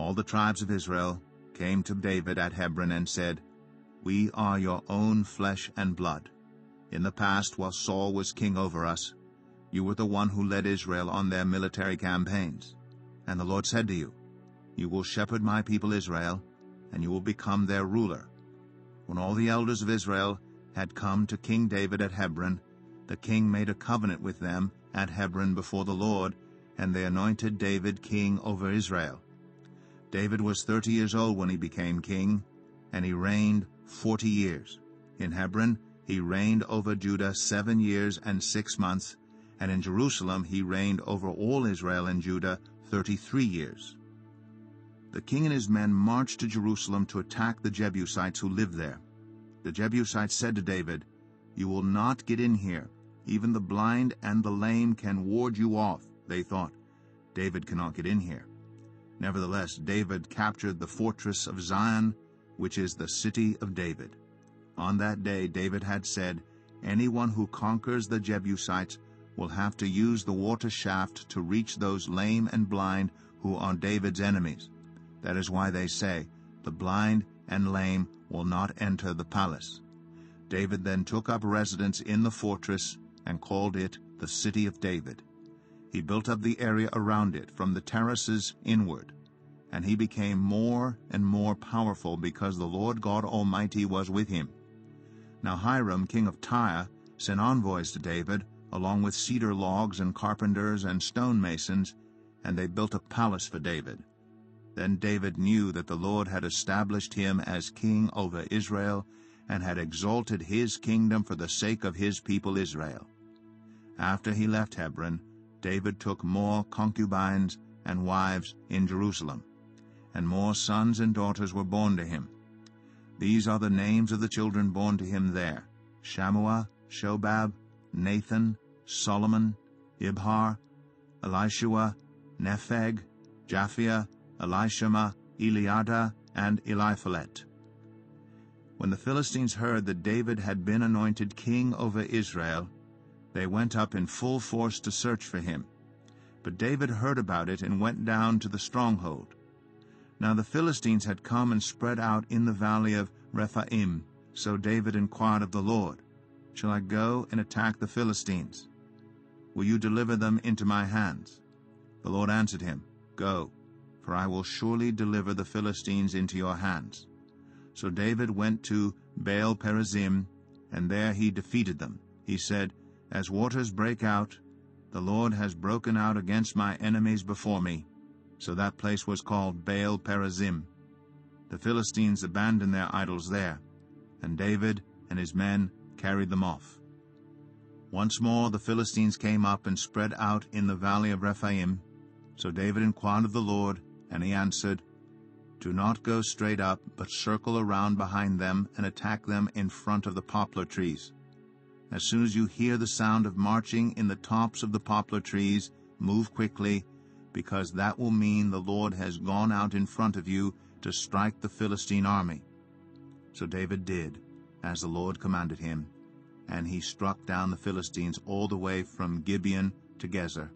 all the tribes of Israel came to David at Hebron and said, "We are your own flesh and blood. In the past, while Saul was king over us, you were the one who led Israel on their military campaigns. And the Lord said to you, 'You will shepherd my people Israel, and you will become their ruler.'" When all the elders of Israel had come to King David at Hebron, the king made a covenant with them at Hebron before the Lord, and they anointed David king over Israel. David was 30 years old when he became king, and he reigned 40 years. In Hebron he reigned over Judah 7 years and 6 months, and in Jerusalem he reigned over all Israel and Judah 33 years. The king and his men marched to Jerusalem to attack the Jebusites who lived there. The Jebusites said to David, "You will not get in here. Even the blind and the lame can ward you off." They thought, "David cannot get in here." Nevertheless, David captured the fortress of Zion, which is the city of David. On that day David had said, "Anyone who conquers the Jebusites will have to use the water shaft to reach those lame and blind who are David's enemies. That is why they say, 'The blind and lame will not enter the palace.'" David then took up residence in the fortress and called it the City of David. He built up the area around it from the terraces inward, and he became more and more powerful because the Lord God Almighty was with him. Now Hiram, king of Tyre, sent envoys to David, along with cedar logs and carpenters and stonemasons, and they built a palace for David. Then David knew that the Lord had established him as king over Israel, and had exalted his kingdom for the sake of his people Israel. After he left Hebron, David took more concubines and wives in Jerusalem, and more sons and daughters were born to him. These are the names of the children born to him there: Shammua, Shobab, Nathan, Solomon, Ibhar, Elishua, Nepheg, Japhia, Elishama, Eliada, and Eliphalet. When the Philistines heard that David had been anointed king over Israel, they went up in full force to search for him. But David heard about it and went down to the stronghold. Now the Philistines had come and spread out in the valley of Rephaim. So David inquired of the Lord, "Shall I go and attack the Philistines? Will you deliver them into my hands?" The Lord answered him, "Go, for I will surely deliver the Philistines into your hands." So David went to Baal Perazim, and there he defeated them. He said, "As waters break out, the Lord has broken out against my enemies before me." So that place was called Baal Perazim. The Philistines abandoned their idols there, and David and his men carried them off. Once more the Philistines came up and spread out in the valley of Rephaim. So David inquired of the Lord, and he answered, "Do not go straight up, but circle around behind them and attack them in front of the poplar trees. As soon as you hear the sound of marching in the tops of the poplar trees, move quickly, because that will mean the Lord has gone out in front of you to strike the Philistine army." So David did as the Lord commanded him, and he struck down the Philistines all the way from Gibeon to Gezer.